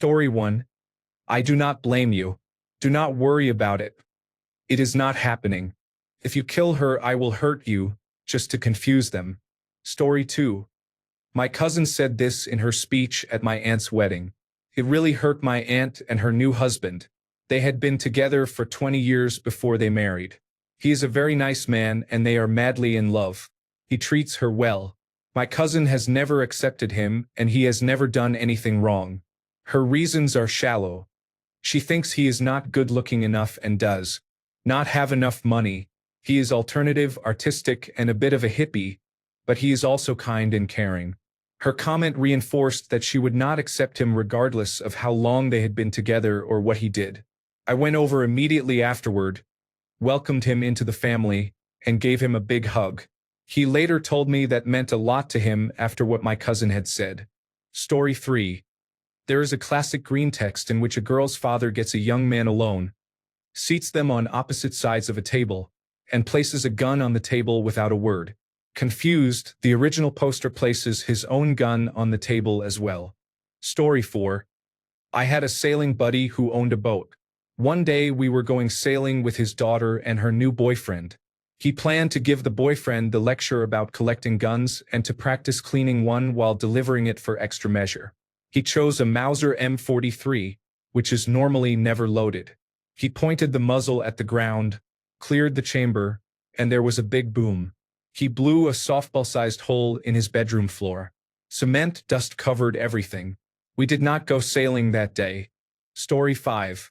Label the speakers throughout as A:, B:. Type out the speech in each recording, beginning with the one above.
A: Story 1. I do not blame you. Do not worry about it. It is not happening. If you kill her, I will hurt you, just to confuse them. Story 2. My cousin said this in her speech at my aunt's wedding. It really hurt my aunt and her new husband. They had been together for 20 years before they married. He is a very nice man and they are madly in love. He treats her well. My cousin has never accepted him and he has never done anything wrong. Her reasons are shallow. She thinks he is not good-looking enough and does not have enough money. He is alternative, artistic, and a bit of a hippie, but he is also kind and caring. Her comment reinforced that she would not accept him regardless of how long they had been together or what he did. I went over immediately afterward, welcomed him into the family, and gave him a big hug. He later told me that meant a lot to him after what my cousin had said. Story 3. There is a classic green text in which a girl's father gets a young man alone, seats them on opposite sides of a table, and places a gun on the table without a word. Confused, the original poster places his own gun on the table as well. Story 4. I had a sailing buddy who owned a boat. One day we were going sailing with his daughter and her new boyfriend. He planned to give the boyfriend the lecture about collecting guns and to practice cleaning one while delivering it for extra measure. He chose a Mauser M43, which is normally never loaded. He pointed the muzzle at the ground, cleared the chamber, and there was a big boom. He blew a softball-sized hole in his bedroom floor. Cement dust covered everything. We did not go sailing that day. Story 5.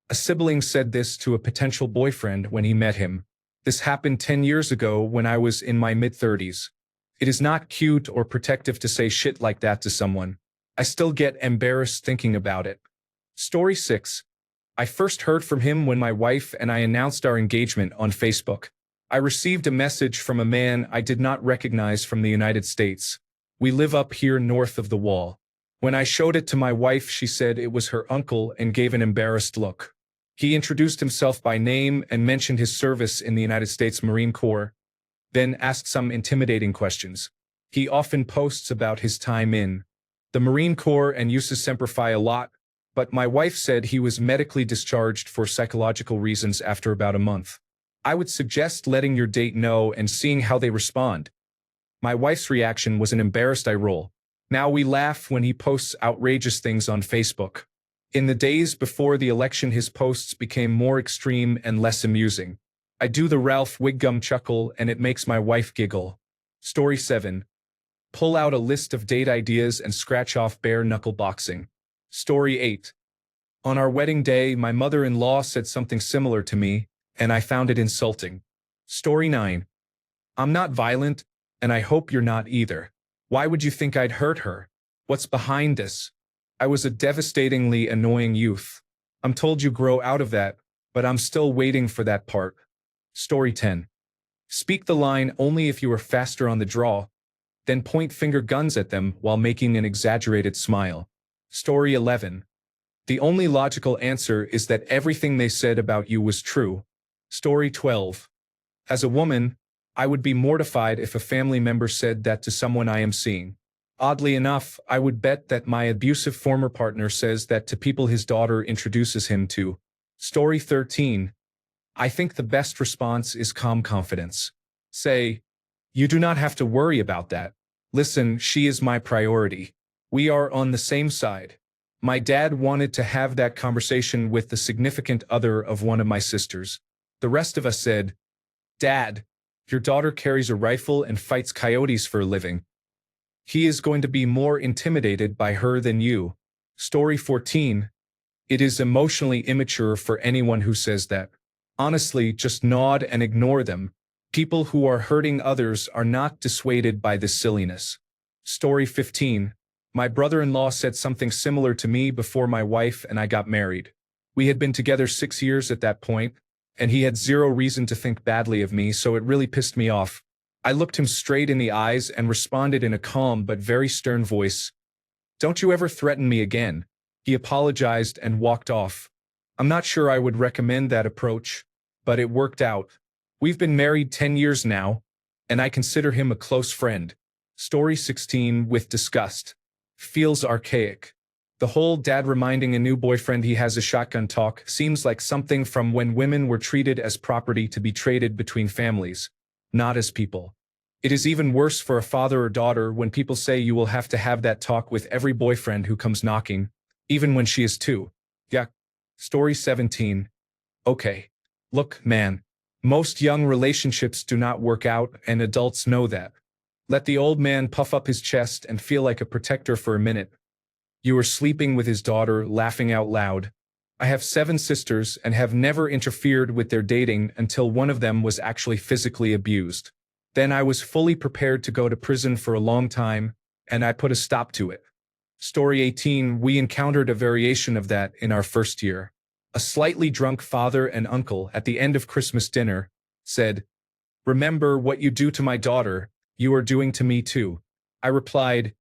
A: A sibling said this to a potential boyfriend when he met him. This happened 10 years ago when I was in my mid-30s. It is not cute or protective to say shit like that to someone. I still get embarrassed thinking about it. Story 6. I first heard from him when my wife and I announced our engagement on Facebook. I received a message from a man I did not recognize from the United States. We live up here north of the wall. When I showed it to my wife, she said it was her uncle and gave an embarrassed look. He introduced himself by name and mentioned his service in the United States Marine Corps, then asked some intimidating questions. He often posts about his time in the Marine Corps and uses Semper Fi a lot, but my wife said he was medically discharged for psychological reasons after about a month. I would suggest letting your date know and seeing how they respond. My wife's reaction was an embarrassed eye roll. Now we laugh when he posts outrageous things on Facebook. In the days before the election, his posts became more extreme and less amusing. I do the Ralph Wiggum chuckle and it makes my wife giggle. Story 7. Pull out a list of date ideas and scratch off bare-knuckle boxing. Story 8. On our wedding day, my mother-in-law said something similar to me, and I found it insulting. Story 9. I'm not violent, and I hope you're not either. Why would you think I'd hurt her? What's behind this? I was a devastatingly annoying youth. I'm told you grow out of that, but I'm still waiting for that part. Story 10. Speak the line only if you are faster on the draw, then point finger guns at them while making an exaggerated smile. Story 11. The only logical answer is that everything they said about you was true. Story 12. As a woman, I would be mortified if a family member said that to someone I am seeing. Oddly enough, I would bet that my abusive former partner says that to people his daughter introduces him to. Story 13. I think the best response is calm confidence. Say, you do not have to worry about that. Listen, she is my priority. We are on the same side. My dad wanted to have that conversation with the significant other of one of my sisters. The rest of us said, Dad, your daughter carries a rifle and fights coyotes for a living. He is going to be more intimidated by her than you. Story 14. It is emotionally immature for anyone who says that. Honestly, just nod and ignore them. People who are hurting others are not dissuaded by this silliness. Story 15. My brother-in-law said something similar to me before my wife and I got married. We had been together 6 years at that point, and he had zero reason to think badly of me, so it really pissed me off. I looked him straight in the eyes and responded in a calm but very stern voice. Don't you ever threaten me again. He apologized and walked off. I'm not sure I would recommend that approach, but it worked out. We've been married 10 years now, and I consider him a close friend. Story 16 with disgust. Feels archaic. The whole dad reminding a new boyfriend he has a shotgun talk seems like something from when women were treated as property to be traded between families, not as people. It is even worse for a father or daughter when people say you will have to have that talk with every boyfriend who comes knocking, even when she is two. Yeah. Story 17. Okay. Look, man. Most young relationships do not work out, and adults know that. Let the old man puff up his chest and feel like a protector for a minute. You are sleeping with his daughter, laughing out loud. I have 7 sisters and have never interfered with their dating until one of them was actually physically abused. Then I was fully prepared to go to prison for a long time, and I put a stop to it. Story 18. We encountered a variation of that in our first year. A slightly drunk father and uncle at the end of Christmas dinner said, "Remember what you do to my daughter, you are doing to me too." I replied,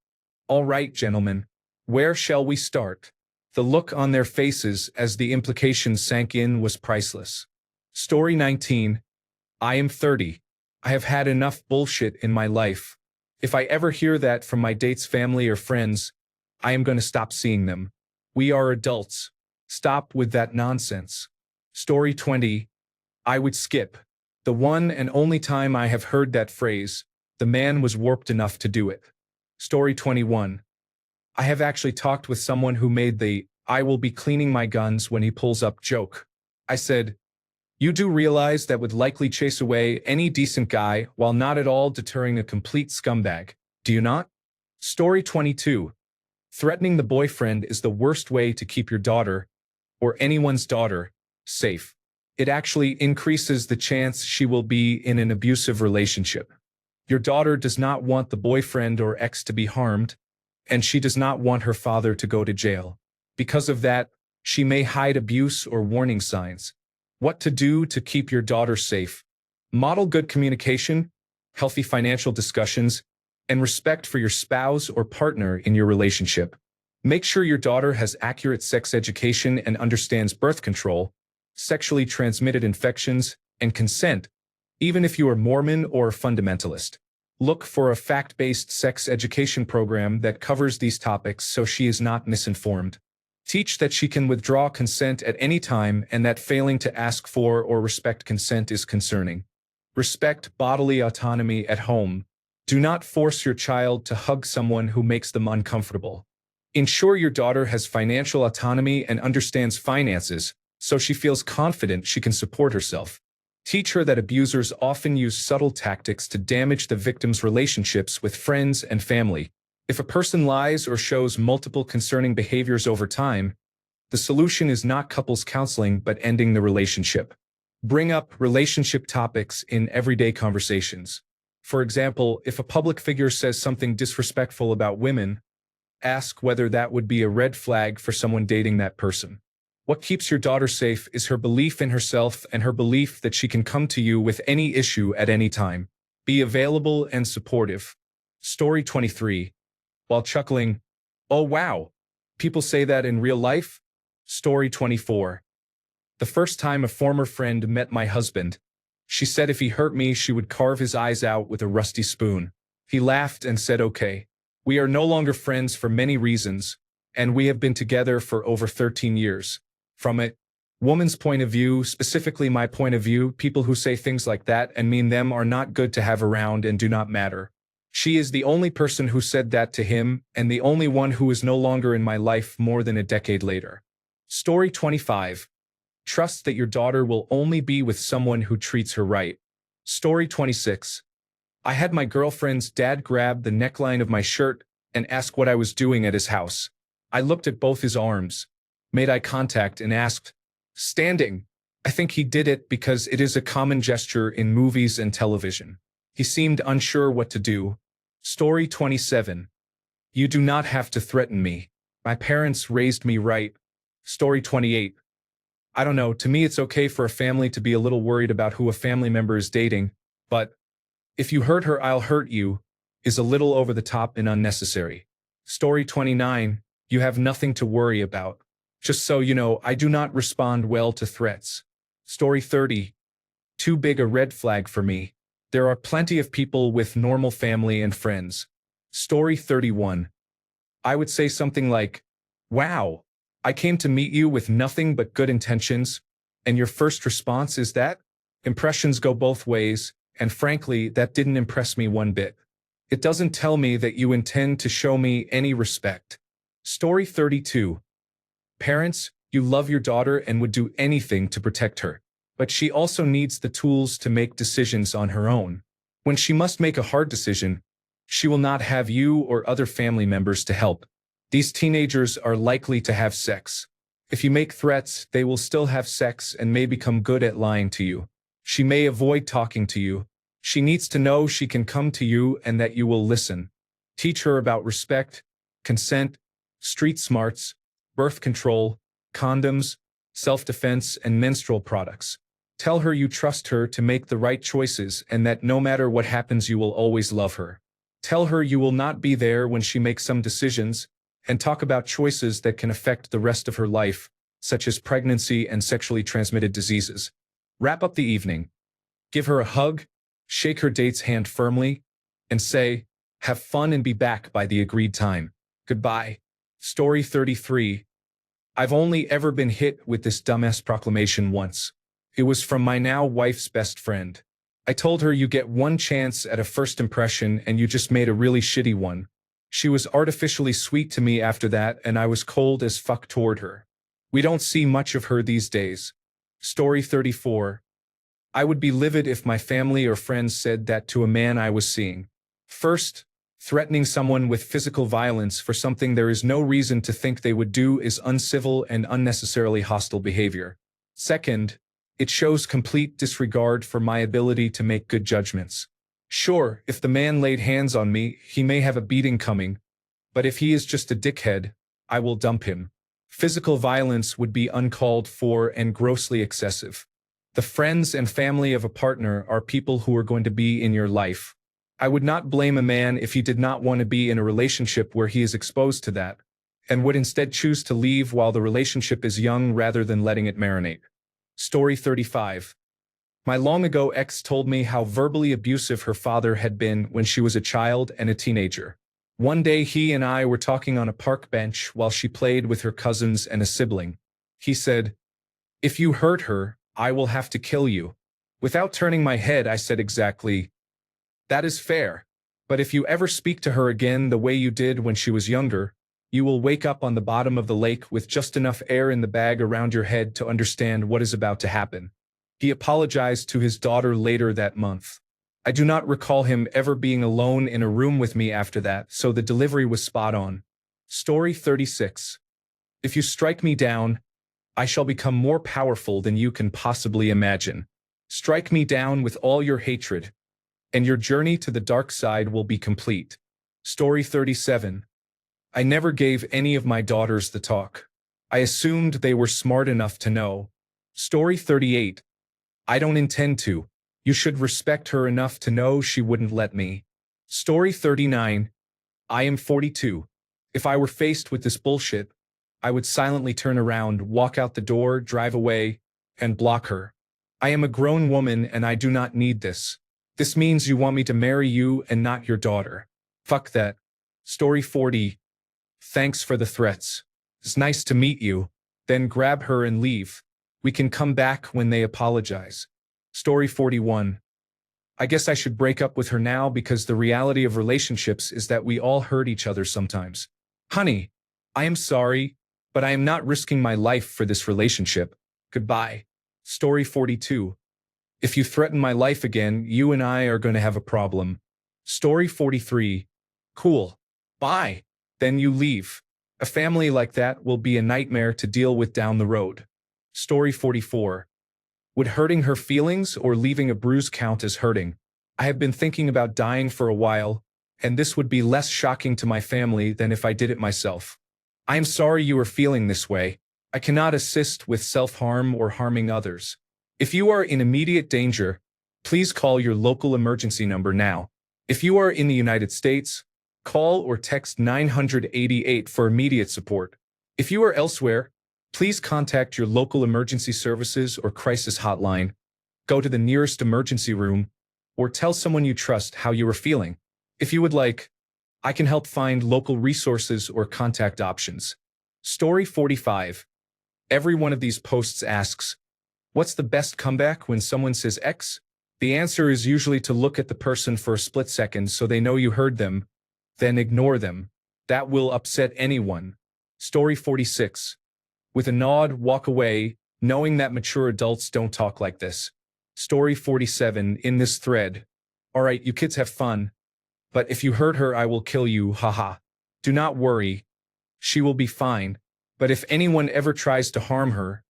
A: "All right, gentlemen, where shall we start?" The look on their faces as the implication sank in was priceless. Story 19. I am 30. I have had enough bullshit in my life. If I ever hear that from my date's family or friends, I am going to stop seeing them. We are adults. Stop with that nonsense. Story 20. I would skip. The one and only time I have heard that phrase, the man was warped enough to do it. Story 21. I have actually talked with someone who made the "I will be cleaning my guns when he pulls up" joke. I said, "You do realize that would likely chase away any decent guy while not at all deterring a complete scumbag, do you not?" Story 22. Threatening the boyfriend is the worst way to keep your daughter, or anyone's daughter, safe. It actually increases the chance she will be in an abusive relationship. Your daughter does not want the boyfriend or ex to be harmed, and she does not want her father to go to jail. Because of that, she may hide abuse or warning signs. What to do to keep your daughter safe? Model good communication, healthy financial discussions, and respect for your spouse or partner in your relationship. Make sure your daughter has accurate sex education and understands birth control, sexually transmitted infections, and consent, even if you are Mormon or fundamentalist. Look for a fact-based sex education program that covers these topics so she is not misinformed. Teach that she can withdraw consent at any time and that failing to ask for or respect consent is concerning. Respect bodily autonomy at home. Do not force your child to hug someone who makes them uncomfortable. Ensure your daughter has financial autonomy and understands finances, so she feels confident she can support herself. Teach her that abusers often use subtle tactics to damage the victim's relationships with friends and family. If a person lies or shows multiple concerning behaviors over time, the solution is not couples counseling but ending the relationship. Bring up relationship topics in everyday conversations. For example, if a public figure says something disrespectful about women, ask whether that would be a red flag for someone dating that person. What keeps your daughter safe is her belief in herself and her belief that she can come to you with any issue at any time. Be available and supportive. Story 23. While chuckling, "Oh wow, people say that in real life?" Story 24. The first time a former friend met my husband, she said if he hurt me, she would carve his eyes out with a rusty spoon. He laughed and said, "Okay." We are no longer friends for many reasons, and we have been together for over 13 years. From a woman's point of view, specifically my point of view, people who say things like that and mean them are not good to have around and do not matter. She is the only person who said that to him, and the only one who is no longer in my life more than a decade later. Story 25. Trust that your daughter will only be with someone who treats her right. Story 26. I had my girlfriend's dad grab the neckline of my shirt and ask what I was doing at his house. I looked at both his arms, made eye contact, and asked, "Standing?" I think he did it because it is a common gesture in movies and television. He seemed unsure what to do. Story 27. You do not have to threaten me. My parents raised me right. Story 28. I don't know, to me it's okay for a family to be a little worried about who a family member is dating, but "if you hurt her, I'll hurt you" is a little over the top and unnecessary. Story 29. You have nothing to worry about. Just so you know, I do not respond well to threats. Story 30. Too big a red flag for me. There are plenty of people with normal family and friends. Story 31. I would say something like, Wow. I came to meet you with nothing but good intentions, and your first response is that? Impressions go both ways, and frankly, that didn't impress me one bit. It doesn't tell me that you intend to show me any respect. Story 32. Parents, you love your daughter and would do anything to protect her. But she also needs the tools to make decisions on her own. When she must make a hard decision, she will not have you or other family members to help. These teenagers are likely to have sex. If you make threats, they will still have sex and may become good at lying to you. She may avoid talking to you. She needs to know she can come to you and that you will listen. Teach her about respect, consent, street smarts, birth control, condoms, self-defense, and menstrual products. Tell her you trust her to make the right choices and that no matter what happens you will always love her. Tell her you will not be there when she makes some decisions, and talk about choices that can affect the rest of her life, such as pregnancy and sexually transmitted diseases. Wrap up the evening. Give her a hug, shake her date's hand firmly, and say, "Have fun and be back by the agreed time. Goodbye." Story 33. I've only ever been hit with this dumbass proclamation once. It was from my now wife's best friend. I told her you get one chance at a first impression and you just made a really shitty one. She was artificially sweet to me after that and I was cold as fuck toward her. We don't see much of her these days. Story 34. I would be livid if my family or friends said that to a man I was seeing. First, threatening someone with physical violence for something there is no reason to think they would do is uncivil and unnecessarily hostile behavior. Second, it shows complete disregard for my ability to make good judgments. Sure, if the man laid hands on me, he may have a beating coming, but if he is just a dickhead, I will dump him. Physical violence would be uncalled for and grossly excessive. The friends and family of a partner are people who are going to be in your life. I would not blame a man if he did not want to be in a relationship where he is exposed to that, and would instead choose to leave while the relationship is young rather than letting it marinate. Story 35. My long-ago ex told me how verbally abusive her father had been when she was a child and a teenager. One day he and I were talking on a park bench while she played with her cousins and a sibling. He said, "If you hurt her, I will have to kill you." Without turning my head, I said exactly, "That is fair. But if you ever speak to her again the way you did when she was younger, you will wake up on the bottom of the lake with just enough air in the bag around your head to understand what is about to happen." He apologized to his daughter later that month. I do not recall him ever being alone in a room with me after that, so the delivery was spot on. Story 36. If you strike me down, I shall become more powerful than you can possibly imagine. Strike me down with all your hatred, and your journey to the dark side will be complete. Story 37. I never gave any of my daughters the talk. I assumed they were smart enough to know. Story 38. I don't intend to. You should respect her enough to know she wouldn't let me. Story 39. I am 42. If I were faced with this bullshit, I would silently turn around, walk out the door, drive away, and block her. I am a grown woman and I do not need this. This means you want me to marry you and not your daughter. Fuck that. Story 40. Thanks for the threats. It's nice to meet you. Then grab her and leave. We can come back when they apologize. Story 41. I guess I should break up with her now because the reality of relationships is that we all hurt each other sometimes. Honey, I am sorry, but I am not risking my life for this relationship. Goodbye. Story 42. If you threaten my life again, you and I are going to have a problem. Story 43. Cool. Bye. Then you leave. A family like that will be a nightmare to deal with down the road. Story 44. Would hurting her feelings or leaving a bruise count as hurting? I have been thinking about dying for a while, and this would be less shocking to my family than if I did it myself. I am sorry you are feeling this way. I cannot assist with self-harm or harming others. If you are in immediate danger, please call your local emergency number now. If you are in the United States, call or text 988 for immediate support. If you are elsewhere, please contact your local emergency services or crisis hotline, go to the nearest emergency room, or tell someone you trust how you are feeling. If you would like, I can help find local resources or contact options. Story 45. Every one of these posts asks, what's the best comeback when someone says X? The answer is usually to look at the person for a split second so they know you heard them, then ignore them. That will upset anyone. Story 46. With a nod, walk away, knowing that mature adults don't talk like this. Story 47. In this thread. Alright, you kids have fun. But if you hurt her, I will kill you, haha. Do not worry. She will be fine. But if anyone ever tries to harm her,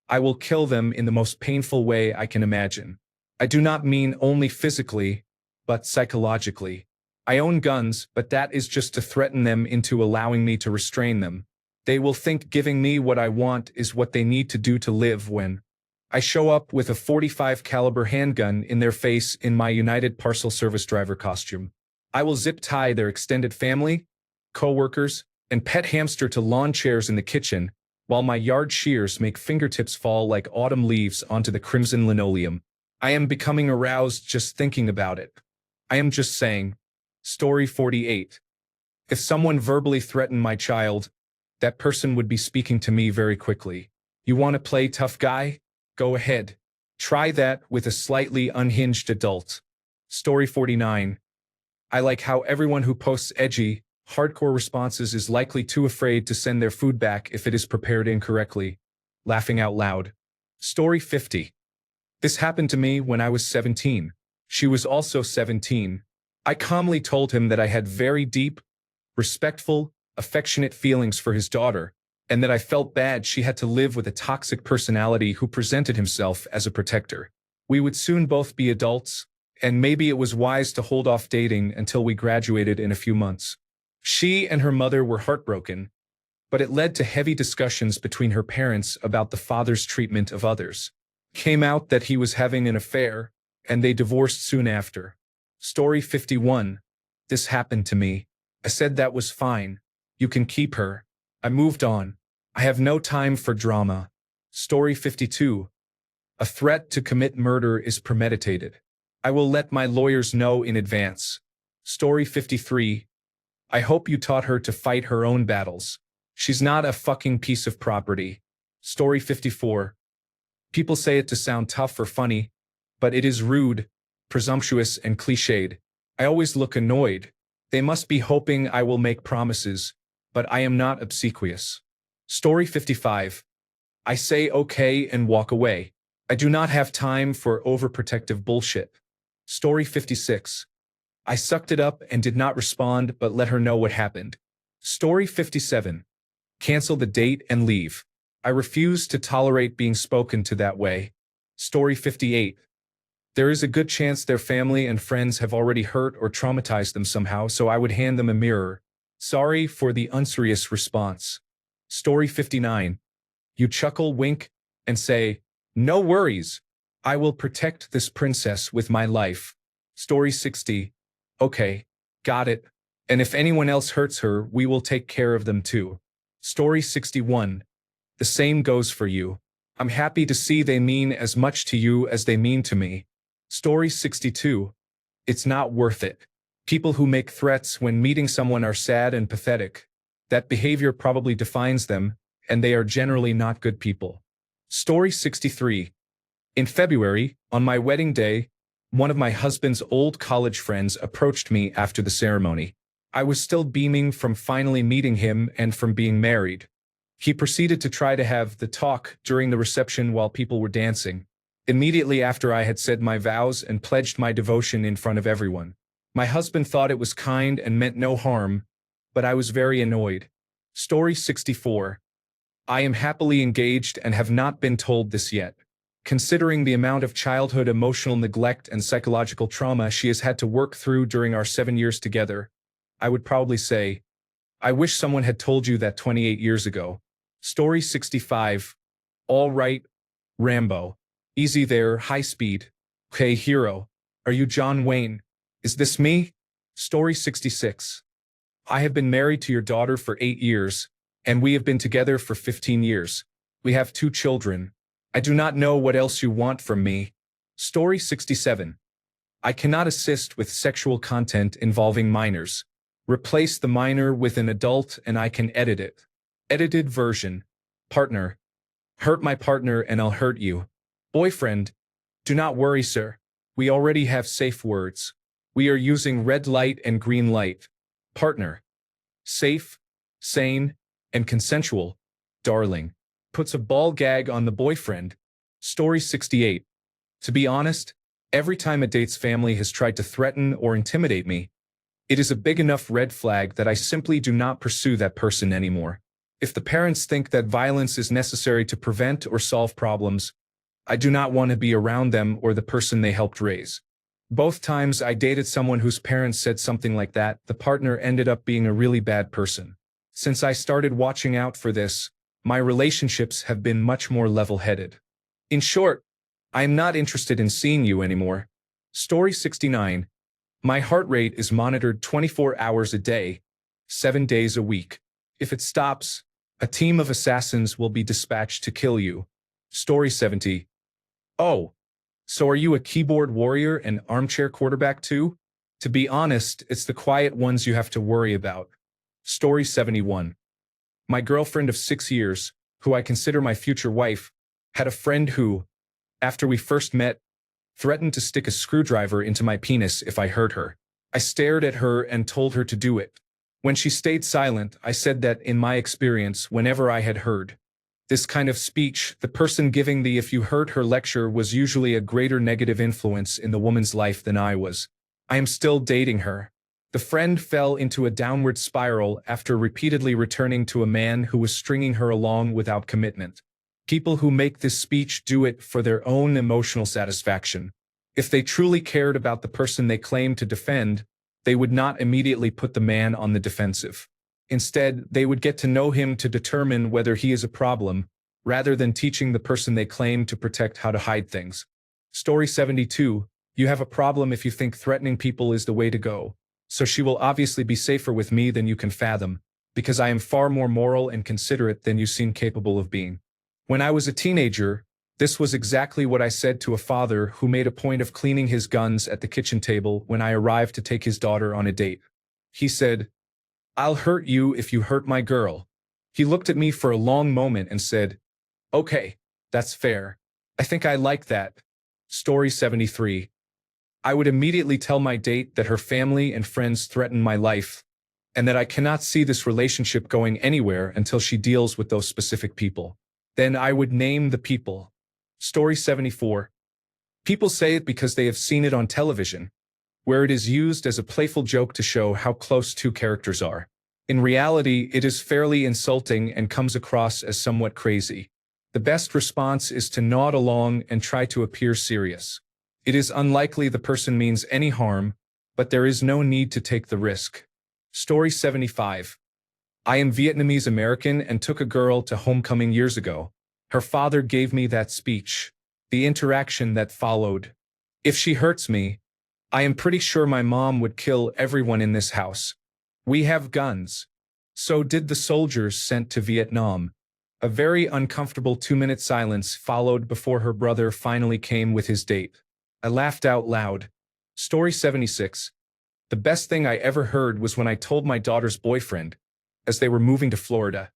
A: I will kill them in the most painful way I can imagine. I do not mean only physically, but psychologically. I own guns, but that is just to threaten them into allowing me to restrain them. They will think giving me what I want is what they need to do to live when I show up with a .45 caliber handgun in their face in my United Parcel Service driver costume. I will zip tie their extended family, co-workers, and pet hamster to lawn chairs in the kitchen, while my yard shears make fingertips fall like autumn leaves onto the crimson linoleum. I am becoming aroused just thinking about it. I am just saying. Story 48. If someone verbally threatened my child, that person would be speaking to me very quickly. You want to play tough guy? Go ahead. Try that with a slightly unhinged adult. Story 49. I like how everyone who posts edgy, hardcore responses is likely too afraid to send their food back if it is prepared incorrectly. Laughing out loud. Story 50. This happened to me when I was 17. She was also 17. I calmly told him that I had very deep, respectful, affectionate feelings for his daughter, and that I felt bad she had to live with a toxic personality who presented himself as a protector. We would soon both be adults, and maybe it was wise to hold off dating until we graduated in a few months. She and her mother were heartbroken, but it led to heavy discussions between her parents about the father's treatment of others. Came out that he was having an affair, and they divorced soon after. Story 51. This happened to me. I said that was fine. You can keep her. I moved on. I have no time for drama. Story 52. A threat to commit murder is premeditated. I will let my lawyers know in advance. Story 53. I hope you taught her to fight her own battles. She's not a fucking piece of property. Story 54. People say it to sound tough or funny, but it is rude, presumptuous, and cliched. I always look annoyed. They must be hoping I will make promises, but I am not obsequious. Story 55. I say okay and walk away. I do not have time for overprotective bullshit. Story 56. I sucked it up and did not respond but let her know what happened. Story 57. Cancel the date and leave. I refuse to tolerate being spoken to that way. Story 58. There is a good chance their family and friends have already hurt or traumatized them somehow, so I would hand them a mirror. Sorry for the unserious response. Story 59. You chuckle, wink, and say, no worries. I will protect this princess with my life. Story 60. Okay, got it. And if anyone else hurts her, we will take care of them too. Story 61. The same goes for you. I'm happy to see they mean as much to you as they mean to me. Story 62. It's not worth it. People who make threats when meeting someone are sad and pathetic. That behavior probably defines them, and they are generally not good people. Story 63. In February, on my wedding day, one of my husband's old college friends approached me after the ceremony. I was still beaming from finally meeting him and from being married. He proceeded to try to have the talk during the reception while people were dancing. Immediately after I had said my vows and pledged my devotion in front of everyone. My husband thought it was kind and meant no harm, but I was very annoyed. Story 64. I am happily engaged and have not been told this yet. Considering the amount of childhood emotional neglect and psychological trauma she has had to work through during our 7 years together, I would probably say, I wish someone had told you that 28 years ago. Story 65. All right, Rambo. Easy there, high speed. Hey, hero. Are you John Wayne? Is this me? Story 66. I have been married to your daughter for 8 years, and we have been together for 15 years. We have 2 children. I do not know what else you want from me. Story 67. I cannot assist with sexual content involving minors. Replace the minor with an adult and I can edit it. Edited version. Partner. Hurt my partner and I'll hurt you. Boyfriend. Do not worry, sir. We already have safe words. We are using red light and green light. Partner. Safe, sane, and consensual. Darling. Puts a ball gag on the boyfriend. Story 68. To be honest, every time a date's family has tried to threaten or intimidate me, it is a big enough red flag that I simply do not pursue that person anymore. If the parents think that violence is necessary to prevent or solve problems, I do not want to be around them or the person they helped raise. Both times I dated someone whose parents said something like that, the partner ended up being a really bad person. Since I started watching out for this, my relationships have been much more level-headed. In short, I am not interested in seeing you anymore. Story 69. My heart rate is monitored 24 hours a day, 7 days a week. If it stops, a team of assassins will be dispatched to kill you. Story 70. Oh, so are you a keyboard warrior and armchair quarterback too? To be honest, it's the quiet ones you have to worry about. Story 71. My girlfriend of 6 years, who I consider my future wife, had a friend who, after we first met, threatened to stick a screwdriver into my penis if I hurt her. I stared at her and told her to do it. When she stayed silent, I said that, in my experience, whenever I had heard this kind of speech, the person giving the "if you hurt her" lecture was usually a greater negative influence in the woman's life than I was. I am still dating her. The friend fell into a downward spiral after repeatedly returning to a man who was stringing her along without commitment. People who make this speech do it for their own emotional satisfaction. If they truly cared about the person they claim to defend, they would not immediately put the man on the defensive. Instead, they would get to know him to determine whether he is a problem, rather than teaching the person they claim to protect how to hide things. Story 72. You have a problem if you think threatening people is the way to go. So she will obviously be safer with me than you can fathom, because I am far more moral and considerate than you seem capable of being. When I was a teenager, this was exactly what I said to a father who made a point of cleaning his guns at the kitchen table when I arrived to take his daughter on a date. He said, "I'll hurt you if you hurt my girl." He looked at me for a long moment and said, "Okay, that's fair. I think I like that." Story 73. I would immediately tell my date that her family and friends threaten my life, and that I cannot see this relationship going anywhere until she deals with those specific people. Then I would name the people. Story 74. People say it because they have seen it on television, where it is used as a playful joke to show how close two characters are. In reality, it is fairly insulting and comes across as somewhat crazy. The best response is to nod along and try to appear serious. It is unlikely the person means any harm, but there is no need to take the risk. Story 75. I am Vietnamese American and took a girl to homecoming years ago. Her father gave me that speech. The interaction that followed. If she hurts me, I am pretty sure my mom would kill everyone in this house. We have guns. So did the soldiers sent to Vietnam. A very uncomfortable 2-minute silence followed before her brother finally came with his date. I laughed out loud. Story 76. The best thing I ever heard was when I told my daughter's boyfriend, as they were moving to Florida,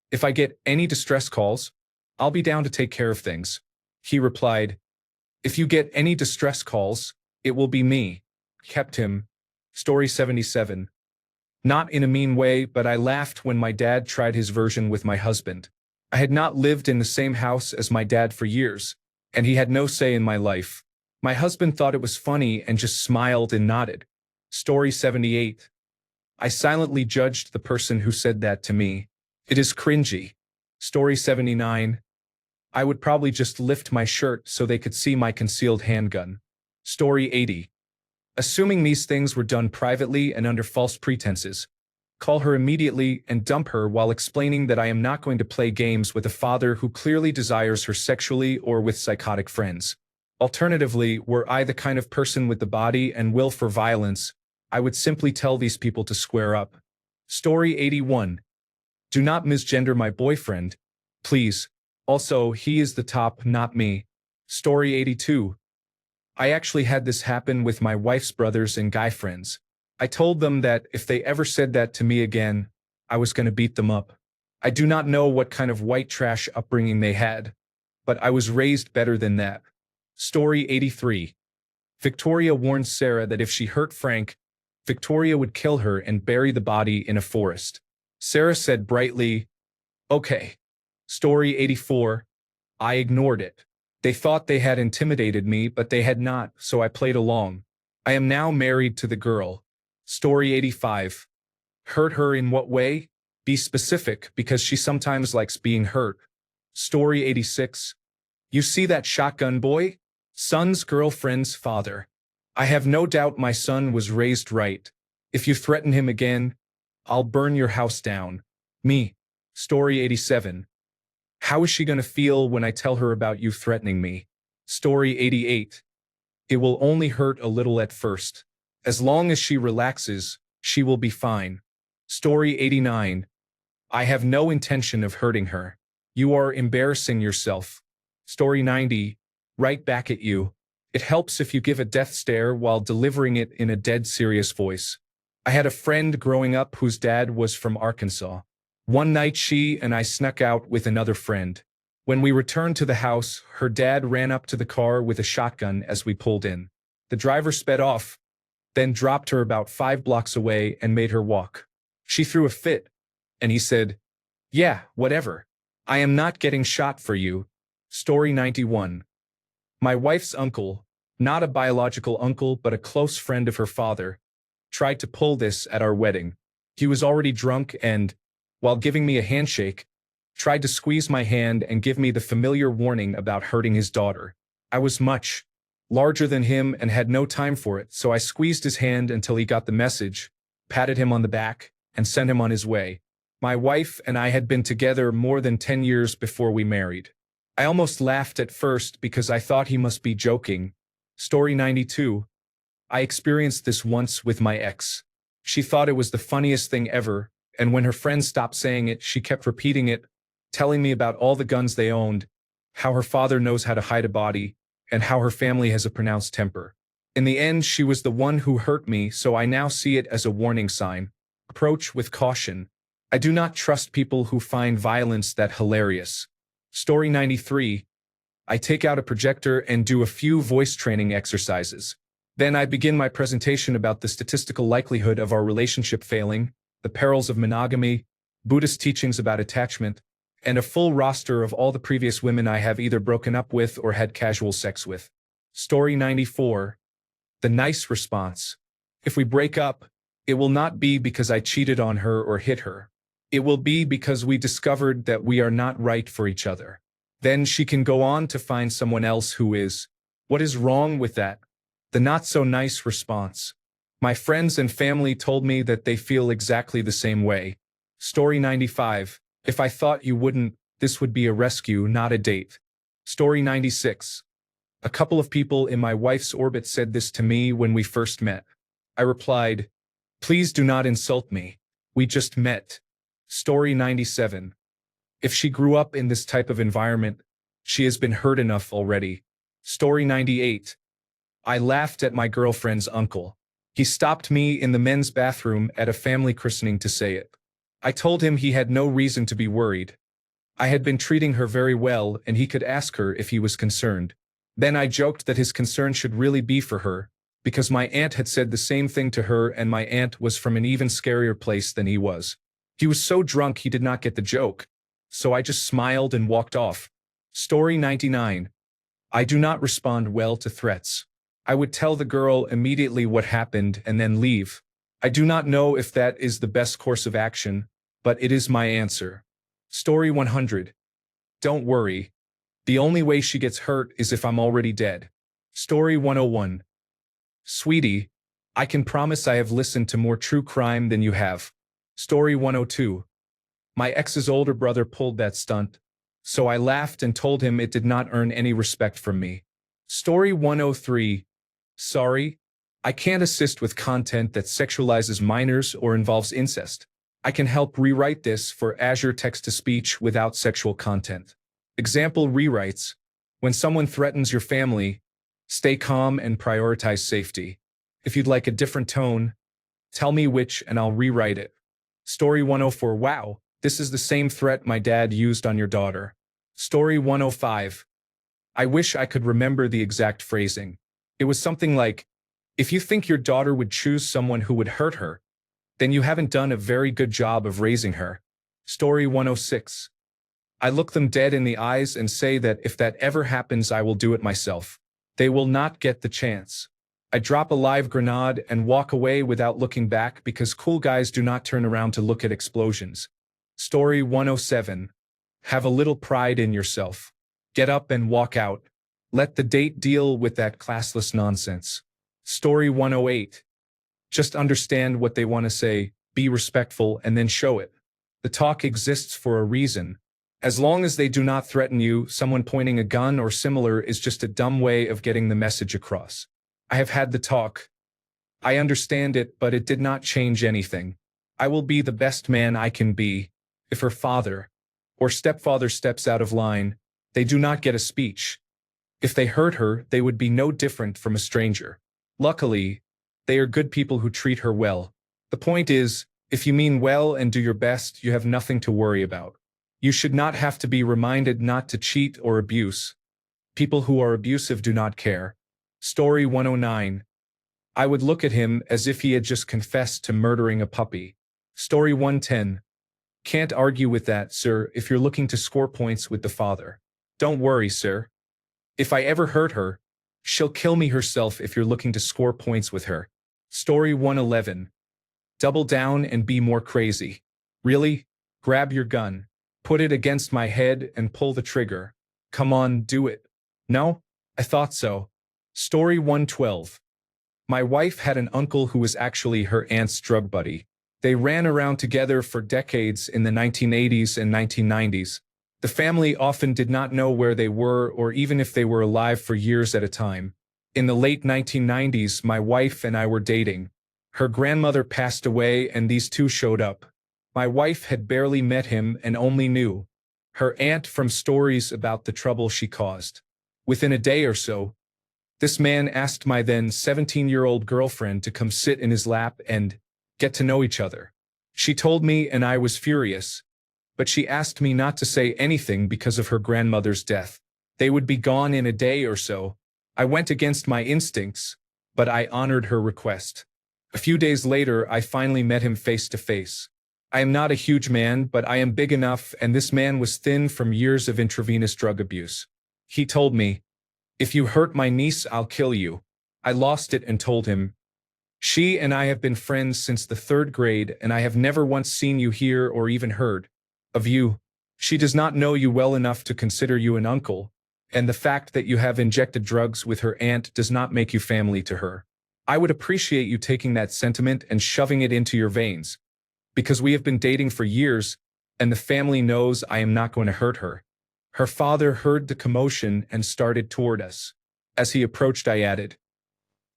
A: "If I get any distress calls, I'll be down to take care of things." He replied, "If you get any distress calls, it will be me." Kept him. Story 77. Not in a mean way, but I laughed when my dad tried his version with my husband. I had not lived in the same house as my dad for years, and he had no say in my life. My husband thought it was funny and just smiled and nodded. Story 78. I silently judged the person who said that to me. It is cringy. Story 79. I would probably just lift my shirt so they could see my concealed handgun. Story 80. Assuming these things were done privately and under false pretenses, call her immediately and dump her while explaining that I am not going to play games with a father who clearly desires her sexually or with psychotic friends. Alternatively, were I the kind of person with the body and will for violence, I would simply tell these people to square up. Story 81. Do not misgender my boyfriend, please. Also, he is the top, not me. Story 82. I actually had this happen with my wife's brothers and guy friends. I told them that if they ever said that to me again, I was going to beat them up. I do not know what kind of white trash upbringing they had, but I was raised better than that. Story 83. Victoria warned Sarah that if she hurt Frank, Victoria would kill her and bury the body in a forest. Sarah said brightly, "Okay." Story 84. I ignored it. They thought they had intimidated me, but they had not, so I played along. I am now married to the girl. Story 85. Hurt her in what way? Be specific, because she sometimes likes being hurt. Story 86. You see that shotgun boy? Son's girlfriend's father. I have no doubt my son was raised right. If you threaten him again, I'll burn your house down. Me. Story 87. How is she gonna feel when I tell her about you threatening me? Story 88. It will only hurt a little at first. As long as she relaxes, she will be fine. Story 89. I have no intention of hurting her. You are embarrassing yourself. Story 90. Right back at you. It helps if you give a death stare while delivering it in a dead serious voice. I had a friend growing up whose dad was from Arkansas. One night she and I snuck out with another friend. When we returned to the house, her dad ran up to the car with a shotgun as we pulled in. The driver sped off, then dropped her about 5 blocks away and made her walk. She threw a fit, and he said, "Yeah, whatever. I am not getting shot for you." Story 91. My wife's uncle, not a biological uncle but a close friend of her father, tried to pull this at our wedding. He was already drunk and, while giving me a handshake, tried to squeeze my hand and give me the familiar warning about hurting his daughter. I was much larger than him and had no time for it, so I squeezed his hand until he got the message, patted him on the back, and sent him on his way. My wife and I had been together more than 10 years before we married. I almost laughed at first because I thought he must be joking. Story 92. I experienced this once with my ex. She thought it was the funniest thing ever, and when her friends stopped saying it, she kept repeating it, telling me about all the guns they owned, how her father knows how to hide a body, and how her family has a pronounced temper. In the end, she was the one who hurt me, so I now see it as a warning sign. Approach with caution. I do not trust people who find violence that hilarious. Story 93. I take out a projector and do a few voice training exercises. Then I begin my presentation about the statistical likelihood of our relationship failing, the perils of monogamy, Buddhist teachings about attachment, and a full roster of all the previous women I have either broken up with or had casual sex with. Story 94. The nice response. If we break up, it will not be because I cheated on her or hit her. It will be because we discovered that we are not right for each other. Then she can go on to find someone else who is. What is wrong with that? The not-so-nice response. My friends and family told me that they feel exactly the same way. Story 95. If I thought you wouldn't, this would be a rescue, not a date. Story 96. A couple of people in my wife's orbit said this to me when we first met. I replied, "Please do not insult me. We just met." Story 97. If she grew up in this type of environment, she has been hurt enough already. Story 98. I laughed at my girlfriend's uncle. He stopped me in the men's bathroom at a family christening to say it. I told him he had no reason to be worried. I had been treating her very well and he could ask her if he was concerned. Then I joked that his concern should really be for her, because my aunt had said the same thing to her and my aunt was from an even scarier place than he was. He was so drunk he did not get the joke, so I just smiled and walked off. Story 99. I do not respond well to threats. I would tell the girl immediately what happened and then leave. I do not know if that is the best course of action, but it is my answer. Story 100. Don't worry. The only way she gets hurt is if I'm already dead. Story 101. Sweetie, I can promise I have listened to more true crime than you have. Story 102. My ex's older brother pulled that stunt, so I laughed and told him it did not earn any respect from me. Story 103. Sorry, I can't assist with content that sexualizes minors or involves incest. I can help rewrite this for Azure text-to-speech without sexual content. Example rewrites. When someone threatens your family, stay calm and prioritize safety. If you'd like a different tone, tell me which and I'll rewrite it. Story 104. Wow, This is the same threat my dad used on your daughter. Story 105. I wish I could remember the exact phrasing. It was something like, if you think your daughter would choose someone who would hurt her, then you haven't done a very good job of raising her. Story 106. I look them dead in the eyes and say that if that ever happens, I will do it myself. They will not get the chance. I drop a live grenade and walk away without looking back because cool guys do not turn around to look at explosions. Story 107. Have a little pride in yourself. Get up and walk out. Let the date deal with that classless nonsense. Story 108. Just understand what they want to say, be respectful, and then show it. The talk exists for a reason. As long as they do not threaten you, someone pointing a gun or similar is just a dumb way of getting the message across. I have had the talk. I understand it, but it did not change anything. I will be the best man I can be. If her father or stepfather steps out of line, they do not get a speech. If they hurt her, they would be no different from a stranger. Luckily, they are good people who treat her well. The point is, if you mean well and do your best, you have nothing to worry about. You should not have to be reminded not to cheat or abuse. People who are abusive do not care. Story 109. I would look at him as if he had just confessed to murdering a puppy. Story 110. Can't argue with that, sir, if you're looking to score points with the father. Don't worry, sir. If I ever hurt her, she'll kill me herself if you're looking to score points with her. Story 111. Double down and be more crazy. Really? Grab your gun. Put it against my head and pull the trigger. Come on, do it. No? I thought so. Story 112. My wife had an uncle who was actually her aunt's drug buddy. They ran around together for decades in the 1980s and 1990s. The family often did not know where they were or even if they were alive for years at a time. In the late 1990s, my wife and I were dating. Her grandmother passed away and these two showed up. My wife had barely met him and only knew her aunt from stories about the trouble she caused. Within a day or so, this man asked my then 17-year-old girlfriend to come sit in his lap and get to know each other. She told me and I was furious, but she asked me not to say anything because of her grandmother's death. They would be gone in a day or so. I went against my instincts, but I honored her request. A few days later, I finally met him face to face. I am not a huge man, but I am big enough, and this man was thin from years of intravenous drug abuse. He told me, "If you hurt my niece, I'll kill you." I lost it and told him, "She and I have been friends since the 3rd grade, and I have never once seen you here or even heard of you. She does not know you well enough to consider you an uncle, and the fact that you have injected drugs with her aunt does not make you family to her. I would appreciate you taking that sentiment and shoving it into your veins, because we have been dating for years, and the family knows I am not going to hurt her." Her father heard the commotion and started toward us. As he approached, I added,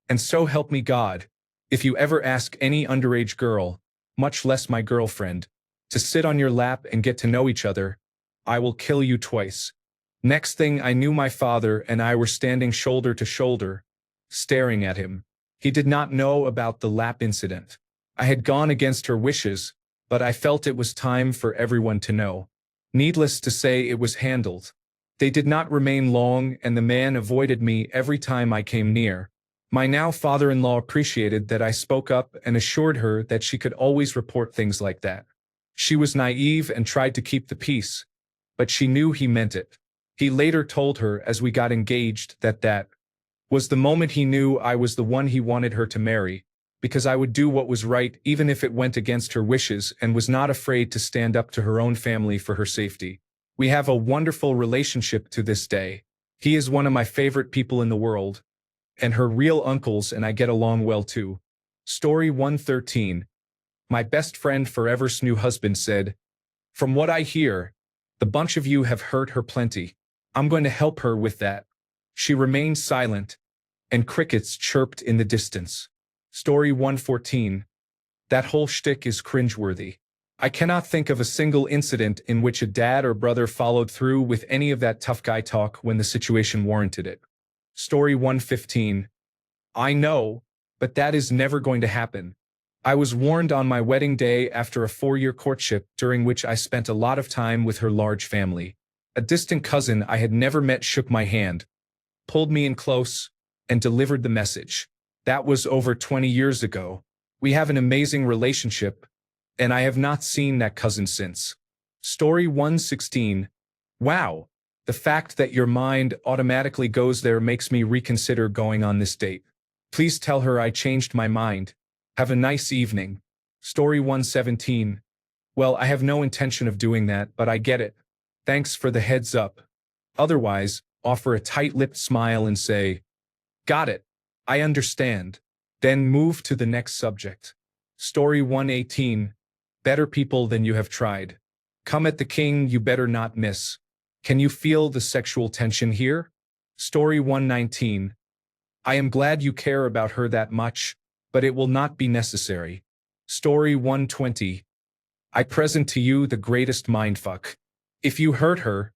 A: "And so help me God, if you ever ask any underage girl, much less my girlfriend, to sit on your lap and get to know each other, I will kill you twice." Next thing I knew, my father and I were standing shoulder to shoulder, staring at him. He did not know about the lap incident. I had gone against her wishes, but I felt it was time for everyone to know. Needless to say, it was handled. They did not remain long, and the man avoided me every time I came near. My now father-in-law appreciated that I spoke up and assured her that she could always report things like that. She was naive and tried to keep the peace, but she knew he meant it. He later told her as we got engaged that was the moment he knew I was the one he wanted her to marry, because I would do what was right even if it went against her wishes and was not afraid to stand up to her own family for her safety. We have a wonderful relationship to this day. He is one of my favorite people in the world, and her real uncles and I get along well too. Story 113. My best friend forever's new husband said, "From what I hear, the bunch of you have hurt her plenty. I'm going to help her with that." She remained silent, and crickets chirped in the distance. Story 114. That whole shtick is cringeworthy. I cannot think of a single incident in which a dad or brother followed through with any of that tough guy talk when the situation warranted it. Story 115. I know, but that is never going to happen. I was warned on my wedding day after a 4-year courtship during which I spent a lot of time with her large family. A distant cousin I had never met shook my hand, pulled me in close, and delivered the message. That was over 20 years ago. We have an amazing relationship, and I have not seen that cousin since. Story 116. Wow. The fact that your mind automatically goes there makes me reconsider going on this date. Please tell her I changed my mind. Have a nice evening. Story 117. Well, I have no intention of doing that, but I get it. Thanks for the heads up. Otherwise, offer a tight-lipped smile and say, got it. I understand. Then move to the next subject. Story 118. Better people than you have tried. Come at the king, you better not miss. Can you feel the sexual tension here? Story 119. I am glad you care about her that much, but it will not be necessary. Story 120. I present to you the greatest mindfuck. If you hurt her,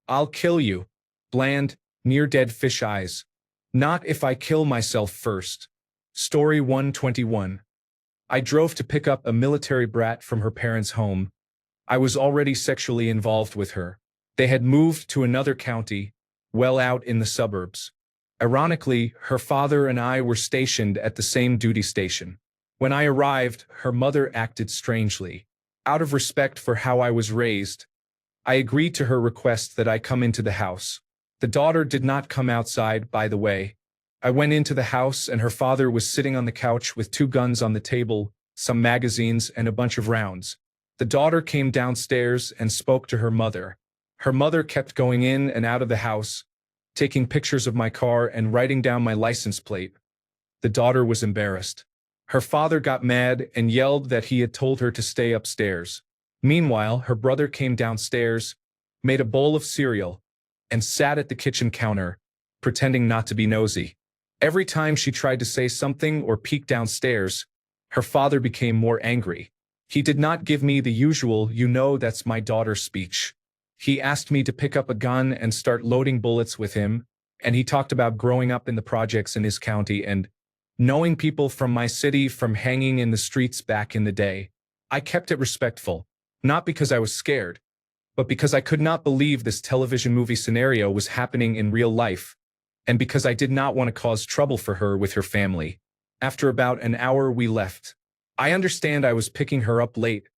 A: I'll kill you. Bland, near-dead fish eyes. Not if I kill myself first. Story 121. I drove to pick up a military brat from her parents' home. I was already sexually involved with her. They had moved to another county, well out in the suburbs. Ironically, her father and I were stationed at the same duty station. When I arrived, her mother acted strangely. Out of respect for how I was raised, I agreed to her request that I come into the house. The daughter did not come outside, by the way. I went into the house and her father was sitting on the couch with 2 guns on the table, some magazines, and a bunch of rounds. The daughter came downstairs and spoke to her mother. Her mother kept going in and out of the house, taking pictures of my car and writing down my license plate. The daughter was embarrassed. Her father got mad and yelled that he had told her to stay upstairs. Meanwhile, her brother came downstairs, made a bowl of cereal, and sat at the kitchen counter, pretending not to be nosy. Every time she tried to say something or peek downstairs, her father became more angry. He did not give me the usual, "you know that's my daughter" speech. He asked me to pick up a gun and start loading bullets with him, and he talked about growing up in the projects in his county and knowing people from my city from hanging in the streets back in the day. I kept it respectful, not because I was scared, but because I could not believe this television movie scenario was happening in real life, and because I did not want to cause trouble for her with her family. After about an hour, we left. I understand I was picking her up late.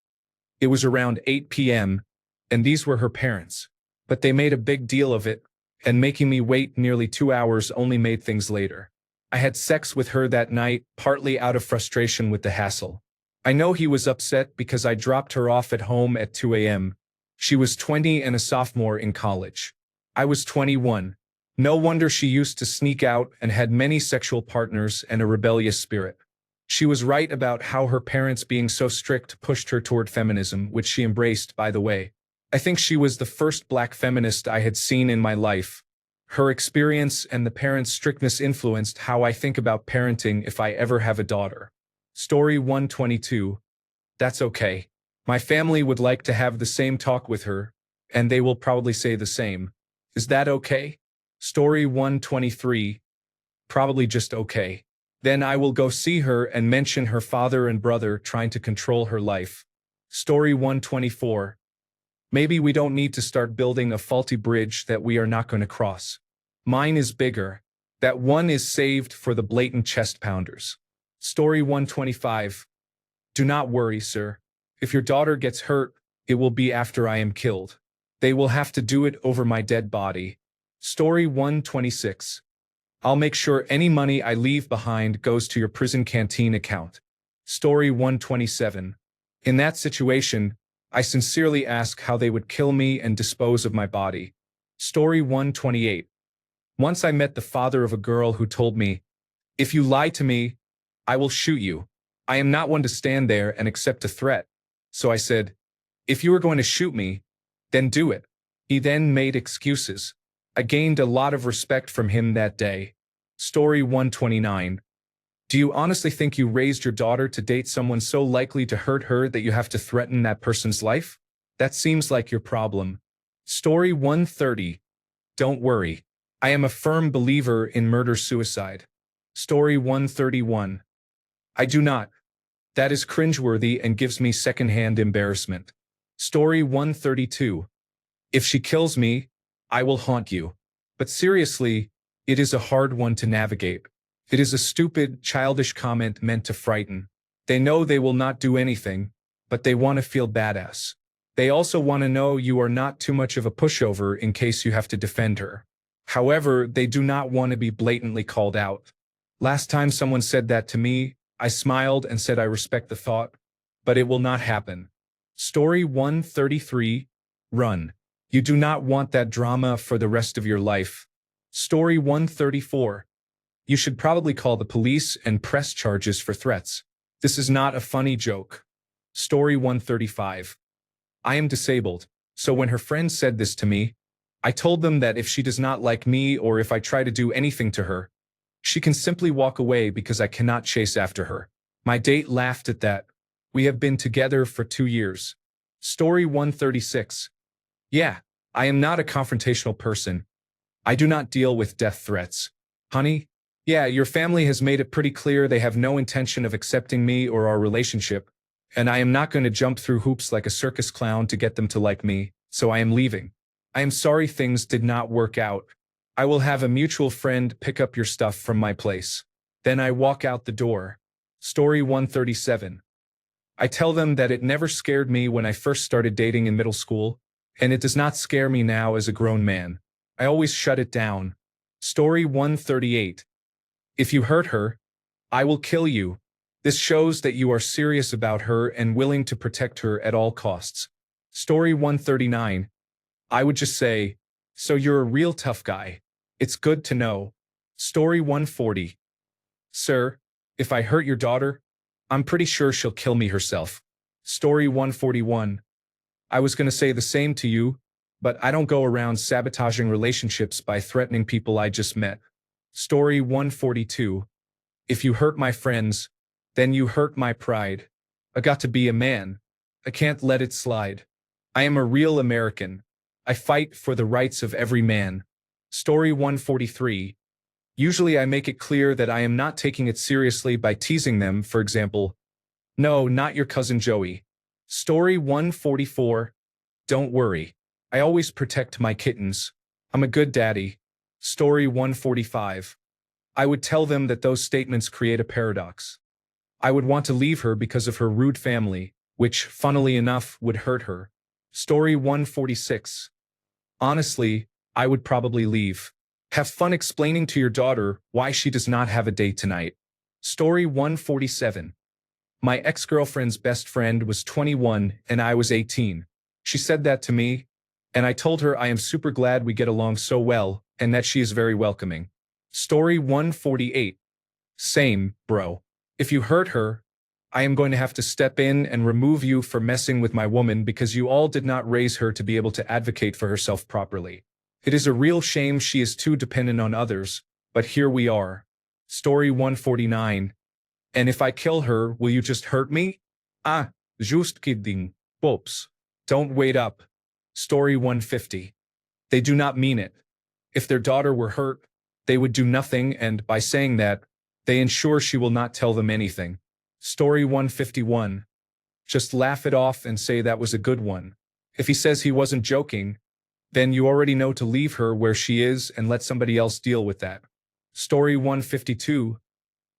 A: It was around 8 p.m., and these were her parents. But they made a big deal of it, and making me wait nearly 2 hours only made things later. I had sex with her that night, partly out of frustration with the hassle. I know he was upset because I dropped her off at home at 2 a.m. She was 20 and a sophomore in college. I was 21. No wonder she used to sneak out and had many sexual partners and a rebellious spirit. She was right about how her parents being so strict pushed her toward feminism, which she embraced, by the way. I think she was the first black feminist I had seen in my life. Her experience and the parents' strictness influenced how I think about parenting if I ever have a daughter. Story 122. That's okay. My family would like to have the same talk with her, and they will probably say the same. Is that okay? Story 123. Probably just okay. Then I will go see her and mention her father and brother trying to control her life. Story 124. Maybe we don't need to start building a faulty bridge that we are not going to cross. Mine is bigger. That one is saved for the blatant chest pounders. Story 125. Do not worry, sir. If your daughter gets hurt, it will be after I am killed. They will have to do it over my dead body. Story 126. I'll make sure any money I leave behind goes to your prison canteen account. Story 127. In that situation, I sincerely ask how they would kill me and dispose of my body. Story 128. Once I met the father of a girl who told me, "If you lie to me, I will shoot you." I am not one to stand there and accept a threat. So I said, "If you are going to shoot me, then do it." He then made excuses. I gained a lot of respect from him that day. Story 129. Do you honestly think you raised your daughter to date someone so likely to hurt her that you have to threaten that person's life? That seems like your problem. Story 130. Don't worry. I am a firm believer in murder-suicide. Story 131. I do not. That is cringeworthy and gives me secondhand embarrassment. Story 132. If she kills me, I will haunt you. But seriously, it is a hard one to navigate. It is a stupid, childish comment meant to frighten. They know they will not do anything, but they want to feel badass. They also want to know you are not too much of a pushover in case you have to defend her. However, they do not want to be blatantly called out. Last time someone said that to me, I smiled and said I respect the thought, but it will not happen. Story 133. Run. You do not want that drama for the rest of your life. Story 134. You should probably call the police and press charges for threats. This is not a funny joke. Story 135. I am disabled, so when her friend said this to me, I told them that if she does not like me or if I try to do anything to her, she can simply walk away because I cannot chase after her. My date laughed at that. We have been together for 2 years. Story 136. Yeah, I am not a confrontational person. I do not deal with death threats. Honey, yeah, your family has made it pretty clear they have no intention of accepting me or our relationship, and I am not going to jump through hoops like a circus clown to get them to like me, so I am leaving. I am sorry things did not work out. I will have a mutual friend pick up your stuff from my place. Then I walk out the door. Story 137. I tell them that it never scared me when I first started dating in middle school, and it does not scare me now as a grown man. I always shut it down. Story 138. If you hurt her, I will kill you. This shows that you are serious about her and willing to protect her at all costs. Story 139. I would just say, so you're a real tough guy. It's good to know. Story 140. Sir, if I hurt your daughter, I'm pretty sure she'll kill me herself. Story 141. I was going to say the same to you, but I don't go around sabotaging relationships by threatening people I just met. Story 142. If you hurt my friends, then you hurt my pride. I got to be a man. I can't let it slide. I am a real American. I fight for the rights of every man. Story 143. Usually I make it clear that I am not taking it seriously by teasing them, for example, no, not your cousin Joey. Story 144. Don't worry. I always protect my kittens. I'm a good daddy. Story 145. I would tell them that those statements create a paradox. I would want to leave her because of her rude family, which, funnily enough, would hurt her. Story 146. Honestly, I would probably leave. Have fun explaining to your daughter why she does not have a date tonight. Story 147. My ex-girlfriend's best friend was 21 and I was 18. She said that to me, and I told her I am super glad we get along so well and that she is very welcoming. Story 148. Same, bro. If you hurt her, I am going to have to step in and remove you for messing with my woman because you all did not raise her to be able to advocate for herself properly. It is a real shame she is too dependent on others, but here we are. Story 149. And if I kill her, will you just hurt me? Ah, just kidding, Pops. Don't wait up. Story 150. They do not mean it. If their daughter were hurt, they would do nothing, and by saying that, they ensure she will not tell them anything. Story 151. Just laugh it off and say that was a good one. If he says he wasn't joking, then you already know to leave her where she is and let somebody else deal with that. Story 152.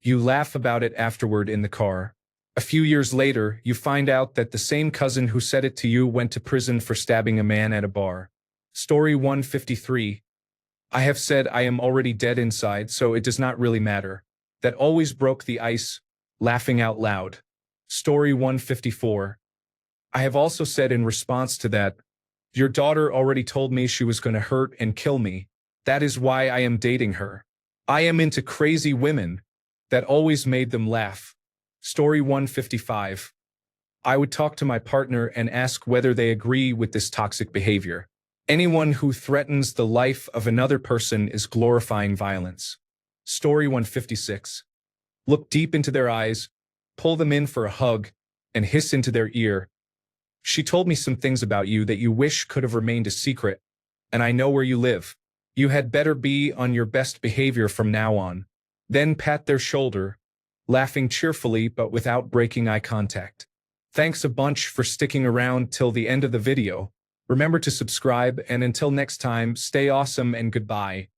A: You laugh about it afterward in the car. A few years later, you find out that the same cousin who said it to you went to prison for stabbing a man at a bar. Story 153. I have said I am already dead inside, so it does not really matter. That always broke the ice, laughing out loud. Story 154. I have also said in response to that, your daughter already told me she was going to hurt and kill me. That is why I am dating her. I am into crazy women. That always made them laugh. Story 155. I would talk to my partner and ask whether they agree with this toxic behavior. Anyone who threatens the life of another person is glorifying violence. Story 156. Look deep into their eyes, pull them in for a hug, and hiss into their ear. She told me some things about you that you wish could have remained a secret, and I know where you live. You had better be on your best behavior from now on. Then pat their shoulder. laughing cheerfully but without breaking eye contact. Thanks a bunch for sticking around till the end of the video. Remember to subscribe, and until next time, stay awesome and goodbye.